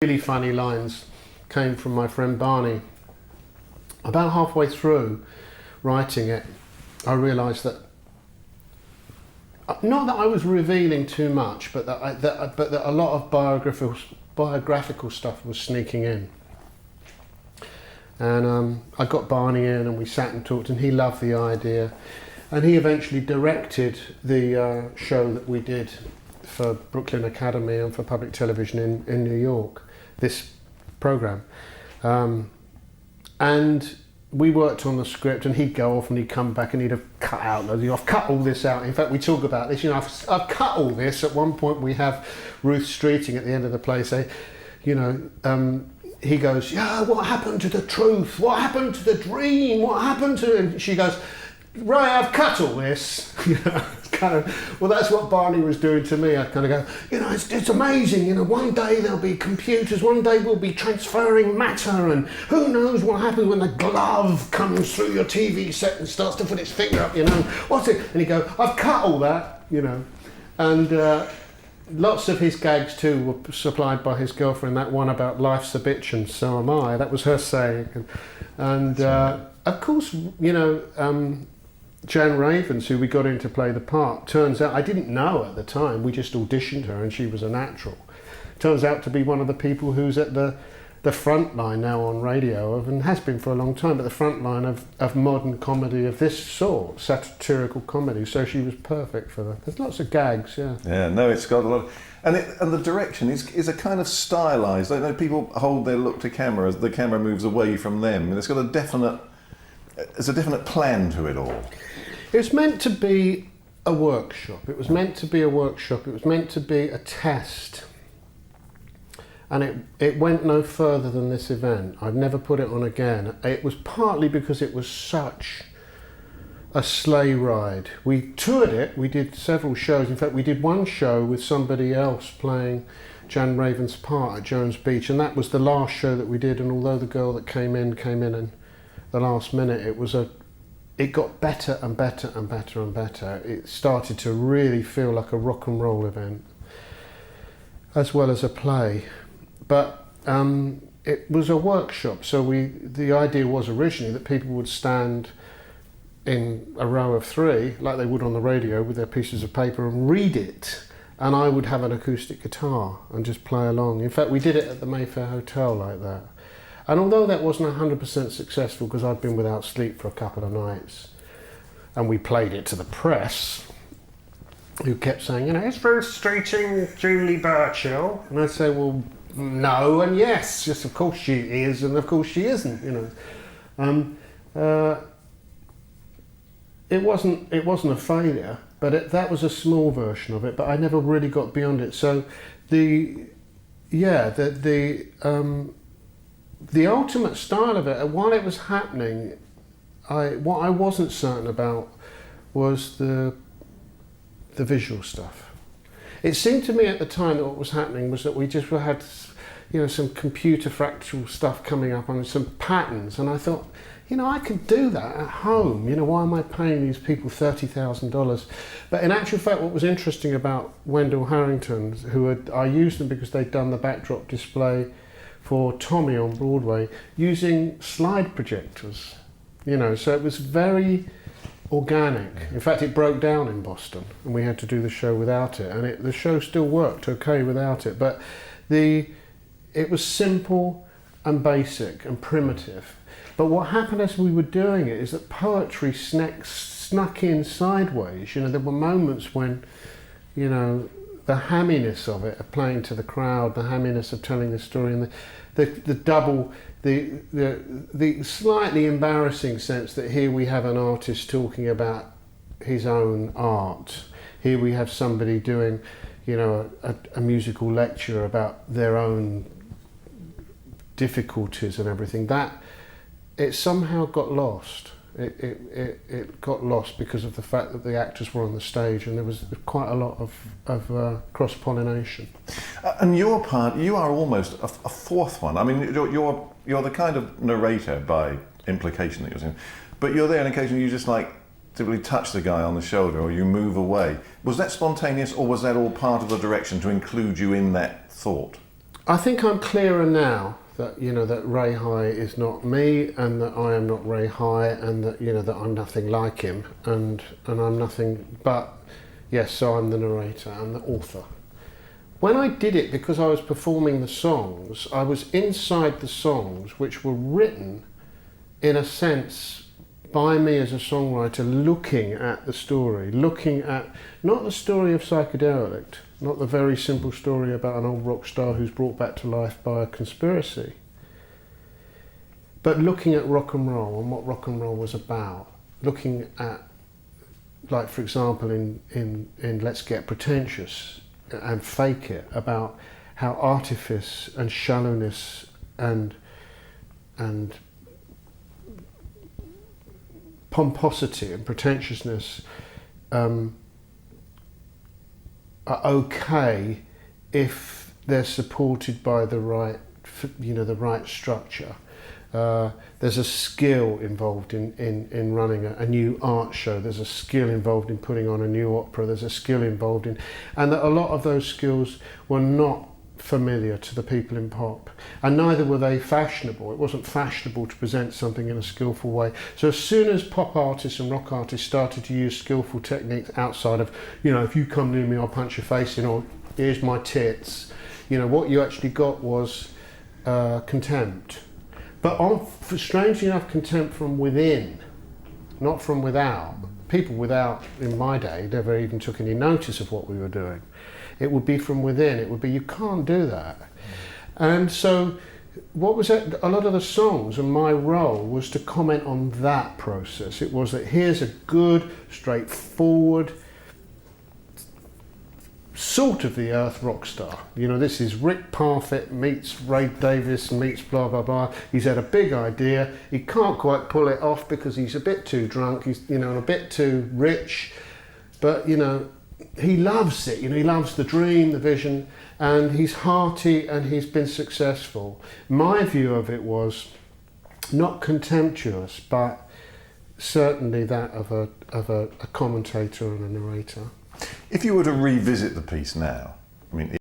really funny lines came from my friend Barney. About halfway through writing it, I realised that, not that I was revealing too much, but that a lot of biographical stuff was sneaking in. And I got Barney in and we sat and talked, and he loved the idea. And he eventually directed the show that we did for Brooklyn Academy and for public television in New York, this programme. And we worked on the script, and he'd go off and he'd come back and he'd have cut out loads. I've cut all this out. In fact, we talk about this. I've cut all this. At one point, we have Ruth Streeting at the end of the play say, he goes, "Yeah, what happened to the truth? What happened to the dream? What happened to?" And she goes, "Right, I've cut all this." Kind of. Well, that's what Barney was doing to me. I kind of go, it's amazing. One day there'll be computers. One day we'll be transferring matter, and who knows what happens when the glove comes through your TV set and starts to put its finger up. What's it? And he go, "I've cut all that." And lots of his gags too were supplied by his girlfriend. That one about life's a bitch and so am I. That was her saying. And of course, Jan Ravens, who we got in to play the part, turns out, I didn't know at the time, we just auditioned her and she was a natural. Turns out to be one of the people who's at the front line now on radio, and has been for a long time, but the front line of modern comedy of this sort, satirical comedy. So she was perfect for that. There's lots of gags, yeah. Yeah, no, it's got a lot. And the direction is a kind of stylised. I know people hold their look to camera as the camera moves away from them. And there's a definite plan to it all. It's meant to be a workshop. It was meant to be a workshop. It was meant to be a test. And it went no further than this event. I'd never put it on again. It was partly because it was such a sleigh ride. We toured it. We did several shows. In fact, we did one show with somebody else playing Jan Raven's part at Jones Beach, and that was the last show that we did. And although the girl that came in in the last minute, it got better and better and better and better. It started to really feel like a rock and roll event, as well as a play. But it was a workshop, so the idea was originally that people would stand in a row of three, like they would on the radio, with their pieces of paper and read it, and I would have an acoustic guitar and just play along. In fact, we did it at the Mayfair Hotel like that. And although that wasn't 100% successful, because I'd been without sleep for a couple of nights, and we played it to the press, who kept saying, "Is Ruth Streeting Julie Burchill?" And I'd say, well, no and yes. Just of course she is, and of course she isn't. It wasn't a failure, but that was a small version of it. But I never really got beyond it. So the ultimate style of it, while it was happening, what I wasn't certain about was the visual stuff. It seemed to me at the time that what was happening was that we just had, some computer fractal stuff coming up on some patterns, and I thought, I could do that at home. Why am I paying these people $30,000? But in actual fact, what was interesting about Wendell Harrington, I used them because they'd done the backdrop display for Tommy on Broadway using slide projectors, so it was very organic. In fact, it broke down in Boston and we had to do the show without it, and the show still worked okay without it, but it was simple and basic and primitive. But what happened as we were doing it is that poetry snuck in sideways. There were moments when, the hamminess of it, of playing to the crowd, the hamminess of telling the story, and the slightly embarrassing sense that here we have an artist talking about his own art. Here we have somebody doing, a musical lecture about their own difficulties and everything. That it somehow got lost. It got lost because of the fact that the actors were on the stage, and there was quite a lot of cross-pollination. And your part, you are almost a fourth one. I mean, you're the kind of narrator by implication that you're saying, but you're there, and occasionally you just typically touch the guy on the shoulder, or you move away. Was that spontaneous, or was that all part of the direction to include you in that thought? I think I'm clearer now that, you know, that Ray High is not me, and that I am not Ray High, and that, you know, that I'm nothing like him, and I'm nothing but, yes, so I'm the narrator and the author. When I did it, because I was performing the songs, I was inside the songs, which were written, in a sense, by me as a songwriter, looking at the story, looking at, not the story of Psycoderelict, not the very simple story about an old rock star who's brought back to life by a conspiracy, but looking at rock and roll and what rock and roll was about, looking at, like for example in Let's Get Pretentious and Fake It, about how artifice and shallowness and pomposity and pretentiousness are okay if they're supported by the right, you know, the right structure. There's a skill involved in running a new art show. There's a skill involved in putting on a new opera. There's a skill involved in, and that a lot of those skills were not familiar to the people in pop, and neither were they fashionable. It wasn't fashionable to present something in a skillful way. So as soon as pop artists and rock artists started to use skillful techniques outside of, you know, if you come near me I'll punch your face in, or here's my tits, you know, what you actually got was contempt. But strangely enough, contempt from within, not from without. People without, in my day, never even took any notice of what we were doing. It would be from within. It would be, you can't do that. And so what was that? A lot of the songs, and my role was to comment on that process. It was that here's a good, straightforward, sort of the earth rock star. You know, this is Rick Parfitt meets Ray Davis meets blah blah blah. He's had a big idea. He can't quite pull it off because he's a bit too drunk. He's, you know, a bit too rich, but you know, he loves it. You know, he loves the dream, the vision, and he's hearty and he's been successful. My view of it was not contemptuous, but certainly that of a commentator and a narrator. If you were to revisit the piece now, I mean,